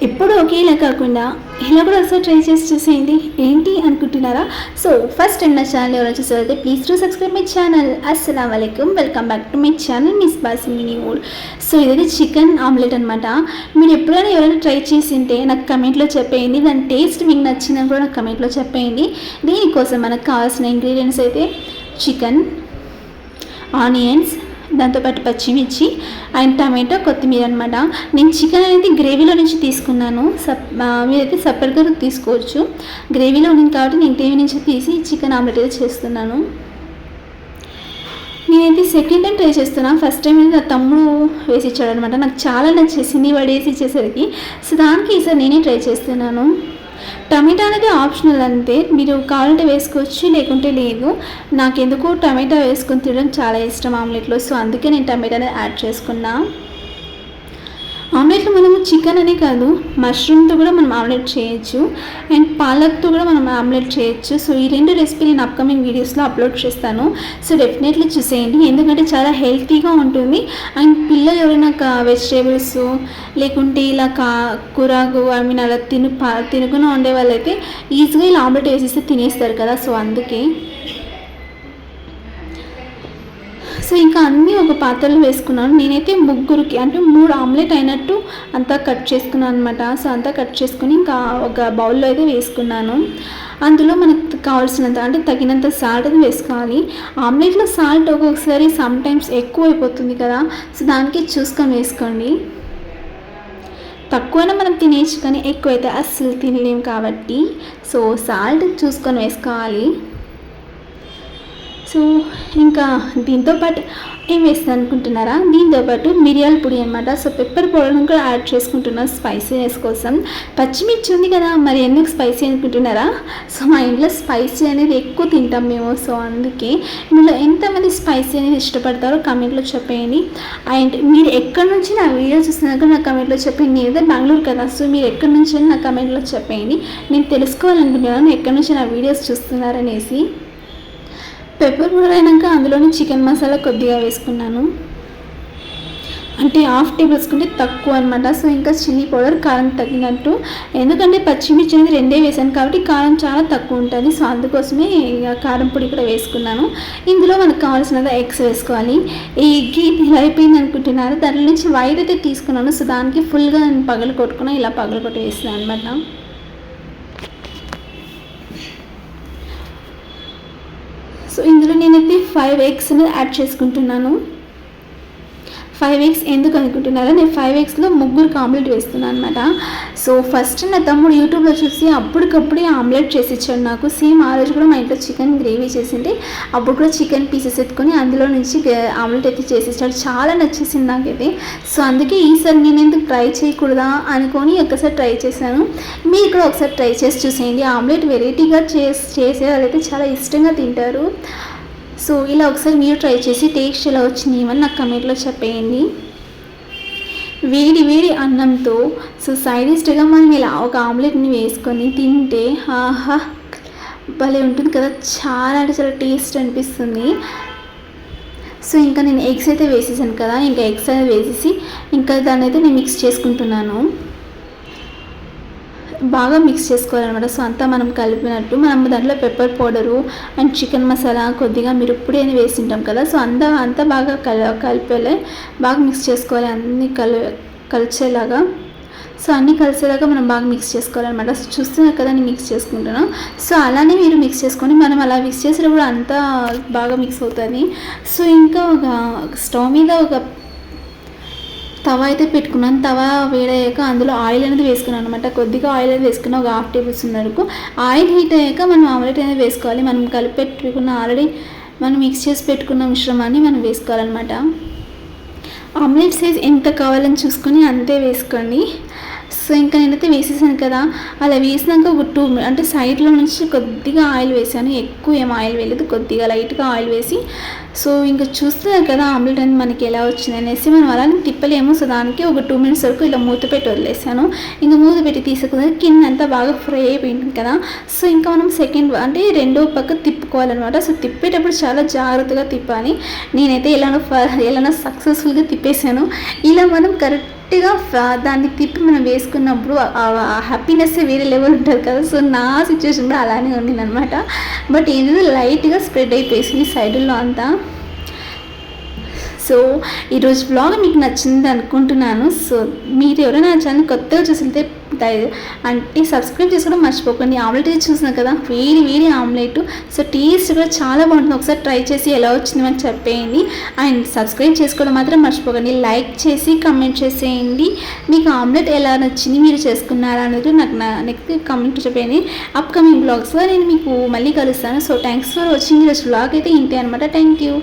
ఎప్పుడు ఒకేలా కాకుండా ఇలా కూడా ఒకసారి ట్రై చేసి చూసేయండి. ఏంటి అనుకుంటున్నారా? సో ఫస్ట్ నా ఛానల్ ఎవరైనా చూసారైతే please to subscribe my channel. అస్సలం వలైకుం, welcome back to my channel miss బాసిమిని మూడ్. సో ఇదైతే చికెన్ ఆమ్లెట్ అనమాట. మీరు ఎప్పుడైనా ఎవరైనా ట్రై చేసింటే నాకు కమెంట్లో చెప్పేయండి. దాని టేస్ట్ మీకు నచ్చిందని కూడా నాకు కమెంట్లో చెప్పేయండి. దీనికోసం మనకు కావాల్సిన ఇంగ్రీడియంట్స్ అయితే చికెన్, ఆనియన్స్, దాంతోపాటు పచ్చిమిర్చి అండ్ టమాటో, కొత్తిమీర అనమాట. నేను చికెన్ అనేది గ్రేవీలో నుంచి తీసుకున్నాను. మీరైతే సపరేట్గా తీసుకోవచ్చు. గ్రేవీలో ఉంది కాబట్టి నేను గ్రేవీ నుంచి తీసి చికెన్ ఆమ్లెట్ అయితే చేస్తున్నాను. నేనైతే సెకండ్ టైం ట్రై చేస్తున్నాను. ఫస్ట్ టైం అయితే నా తమ్ముడు వేసి ఇచ్చాడు అనమాట. నాకు చాలా నచ్చేసింది వాడు వేసి ఇచ్చేసరికి. సో దానికి ఈసారి నేనే ట్రై చేస్తున్నాను. టమాటా అనేది ఆప్షనల్ అంతే, మీరు కావాలంటే వేసుకోవచ్చు లేకుంటే లేదు. నాకెందుకు టమాటా వేసుకొని తినడం చాలా ఇష్టం ఆమ్లెట్లో. సో అందుకే నేను టమాటా అనేది యాడ్ చేసుకున్నా. ఆమ్లెట్లో మనము చికెన్ అనే కాదు, మష్రూమ్తో కూడా మనం ఆమ్లెట్ చేయొచ్చు అండ్ పాలక్తో కూడా మనం ఆమ్లెట్ చేయొచ్చు. సో ఈ రెండు రెసిపీ నేను అప్కమింగ్ వీడియోస్లో అప్లోడ్ చేస్తాను. సో డెఫినెట్లీ చూసేయండి, ఎందుకంటే చాలా హెల్తీగా ఉంటుంది. అండ్ పిల్లలు ఎవరైనా వెజిటేబుల్స్ లేకుంటే ఇలా కూరగు అలా తినకుండా ఉండే వాళ్ళైతే ఈజీగా ఇలా ఆమ్లెట్ వేసిస్తే తినేస్తారు కదా. సో అందుకే సో ఇంకా అన్నీ ఒక పాత్రలో వేసుకున్నాను. నేనైతే ముగ్గురికి అంటే 3 ఆమ్లెట్ అయినట్టు అంతా కట్ చేసుకున్నాను అనమాట. సో అంతా కట్ చేసుకుని ఇంకా ఒక బౌల్లో అయితే వేసుకున్నాను. అందులో మనకు కావాల్సినంత అంటే తగినంత సాల్ట్ అది వేసుకోవాలి. ఆమ్లెట్లో సాల్ట్ ఒక్కొక్కసారి సమ్టైమ్స్ ఎక్కువ అయిపోతుంది కదా. సో దానికి చూసుకొని వేసుకోండి. తక్కువైనా మనం తినేయచ్చు, కానీ ఎక్కువైతే అస్సలు తినలేము కాబట్టి సో సాల్ట్ చూసుకొని వేసుకోవాలి. సో ఇంకా దీంతోపాటు ఏం వేస్తాను అనుకుంటున్నారా? దీంతోపాటు మిరియాల పొడి అనమాట. సో పెప్పర్ పౌడర్ని కూడా యాడ్ చేసుకుంటున్నాను స్పైసీనెస్ కోసం. పచ్చిమిర్చి ఉంది కదా, మరి ఎందుకు స్పైసీ అనుకుంటున్నారా? సో మా ఇంట్లో స్పైసీ అనేది ఎక్కువ తింటాం మేము. సో అందుకే మీలో ఎంతమంది స్పైసీ అనేది ఇష్టపడతారో కమెంట్లో చెప్పేయండి. అండ్ మీరు ఎక్కడి నుంచి నా వీడియో చూస్తున్నారో నా కమెంట్లో చెప్పండి. నేనైతే బెంగళూరు కదా, సో మీరు ఎక్కడి నుంచి నా కమెంట్లో చెప్పేయండి. నేను తెలుసుకోవాలనుకుంటున్నాను ఎక్కడి నుంచి నా వీడియోస్ చూస్తున్నారనేసి. పెప్పర్ పౌడర్ అయినాక అందులోని చికెన్ మసాలా కొద్దిగా వేసుకున్నాను, అంటే 1/2 టేబుల్ స్పూన్ తక్కువ అనమాట. సో ఇంకా చిల్లీ పౌడర్ కారం తగినట్టు, ఎందుకంటే పచ్చిమిర్చి అనేది 2 వేసాను కాబట్టి కారం చాలా తక్కువ ఉంటుంది. సో అందుకోసమే కారం పొడి కూడా వేసుకున్నాను. ఇందులో మనకు కావాల్సినది ఎగ్స్ వేసుకోవాలి. ఈ ఎగ్ ఇలా అయిపోయింది అనుకుంటున్నారు, దాంట్లో నుంచి వైట్ అయితే తీసుకున్నాను. సో దానికి ఫుల్గా నేను పగలు కొట్టుకున్నా, ఇలా పగలు కొట్టి వేస్తున్నాను అనమాట. సో ఇందులో నేనైతే 5 ఎగ్స్ యాడ్ చేసుకుంటున్నాను. 5 ఎగ్స్ ఎందుకు అనుకుంటున్నారా? నేను 5 ఎగ్స్లో 3 ఆమ్లెట్ వేస్తున్నాను అనమాట. సో ఫస్ట్ నా తమ్ముడు యూట్యూబ్లో చూసి అప్పటికప్పుడే ఆమ్లెట్ చేసి ఇచ్చాడు నాకు. సేమ్ ఆ రోజు కూడా మా ఇంట్లో చికెన్ గ్రేవీ చేసింటే అప్పుడు కూడా చికెన్ పీసెస్ ఎత్తుకొని అందులో నుంచి ఆమ్లెట్ అయితే చేసి ఇచ్చాడు. చాలా నచ్చేసింది నాకైతే. సో అందుకే ఈసారి నేను ఎందుకు ట్రై చేయకూడదా అనుకొని ఒకసారి ట్రై చేశాను. మీరు కూడా ఒకసారి ట్రై చేసి చూసేయండి. ఆమ్లెట్ వెరైటీగా చేసే వాళ్ళైతే చాలా ఇష్టంగా తింటారు. సో ఇలా ఒకసారి మీరు ట్రై చేసి టేస్ట్ ఎలా వచ్చింది ఏమని నాకు కమెంట్లో చెప్పేయండి. వేడి వేడి అన్నంతో సో సైడ్ డిష్గా మనం ఇలా ఒక ఆమ్లెట్ని వేసుకొని తింటే ఆహా భలే ఉంటుంది కదా. చాలా అంటే చాలా టేస్ట్ అనిపిస్తుంది. సో ఇంకా నేను ఎగ్స్ అయితే వేసేసాను కదా, ఇంకా ఎగ్స్ అనేది వేసేసి ఇంకా దాన్ని అయితే నేను మిక్స్ చేసుకుంటున్నాను. బాగా మిక్స్ చేసుకోవాలన్నమాట. సో అంతా మనం కలిపినట్టు మనం దాంట్లో pepper powder and chicken masala కొద్దిగా మిరప్పొడి అని వేసింటాం కదా. సో అంతా బాగా కలిపేలా బాగా మిక్స్ చేసుకోవాలి, అన్నీ కలిసేలాగా. సో అన్నీ కలిసేలాగా మనం బాగా మిక్స్ చేసుకోవాలన్నమాట. సో చూస్తున్నారు కదా నేను మిక్స్ చేసుకుంటున్నాను. సో అలానే మీరు మిక్స్ చేసుకొని మనం అలా మిక్స్ చేసేటప్పుడు అంతా బాగా మిక్స్ అవుతుంది. సో ఇంకా ఒక స్టవ్ మీద ఒక తవా అయితే పెట్టుకున్నాను. తవా వేడయ్యాక అందులో ఆయిల్ అనేది వేసుకున్నాను అనమాట. కొద్దిగా ఆయిల్ అనేది వేసుకున్న ఒక 1/2 టేబుల్ స్పూన్ వరకు. ఆయిల్ హీట్ అయ్యాక మనం ఆమ్లెట్ అనేది వేసుకోవాలి. మనం కలిపి పెట్టుకున్న ఆల్రెడీ మనం మిక్స్ చేసి పెట్టుకున్న మిశ్రమాన్ని మనం వేసుకోవాలన్నమాట. ఆమ్లెట్ సైజ్ ఎంత కావాలని చూసుకొని అంతే వేసుకోండి. సో ఇంకా నేనైతే వేసేసాను కదా, అలా వేసినాక ఒక 2 అంటే సైడ్లో నుంచి కొద్దిగా ఆయిల్ వేసాను. ఎక్కువ ఏం ఆయిల్ వేయలేదు, కొద్దిగా లైట్గా ఆయిల్ వేసి. సో ఇంకా చూస్తున్నారు కదా ఆమ్లెట్ అనేది మనకి ఎలా వచ్చింది అనేసి. మనం అలానే తిప్పలేము. సో దానికి ఒక 2 మినిట్స్ వరకు ఇలా మూత పెట్టి వదిలేసాను. ఇంకా మూత పెట్టి తీసుకుని కింద అంతా బాగా ఫ్రై అయిపోయింది కదా. సో ఇంకా మనం సెకండ్ అంటే రెండో పక్క తిప్పుకోవాలన్నమాట. సో తిప్పేటప్పుడు చాలా జాగ్రత్తగా తిప్పాలి. నేనైతే ఎలానో సక్సెస్ఫుల్గా తిప్పేసాను. ఇలా మనం కరెక్ట్ కరెక్ట్గా దాన్ని తిప్పి మనం వేసుకున్నప్పుడు హ్యాపీనెస్ వేరే లెవెల్ ఉంటుంది కదా. సో నా సిచ్యువేషన్ కూడా అలానే ఉండింది అనమాట. బట్ ఏంటంటే లైట్గా స్ప్రెడ్ అయిపోయింది సైడుల్లో అంతా. సో ఈరోజు వ్లాగ్ మీకు నచ్చింది అనుకుంటున్నాను. సో మీరు ఎవరైనా నా ఛానల్ కొత్తగా చూసితే అంటే సబ్స్క్రైబ్ చేసుకోవడం మర్చిపోకండి. ఆమ్లెట్ అయితే చూసినా కదా, వేడి ఆమ్లెట్. సో టేస్ట్ కూడా చాలా బాగుంటుంది. ఒకసారి ట్రై చేసి ఎలా వచ్చింది అని చెప్పేయండి. అండ్ సబ్స్క్రైబ్ చేసుకోవడం మాత్రం మర్చిపోకండి. లైక్ చేసి కమెంట్ చేసేయండి మీకు ఆమ్లెట్ ఎలా నచ్చింది, మీరు చేసుకున్నారా అనేది నాకు నెక్స్ట్ కమెంట్ చెప్పేయండి. అప్కమింగ్ బ్లాగ్స్లో నేను మీకు మళ్ళీ కలుస్తాను. So thanks for watching. ఈరోజు వ్లాగ్ అయితే ఇంతే అనమాట. Thank you.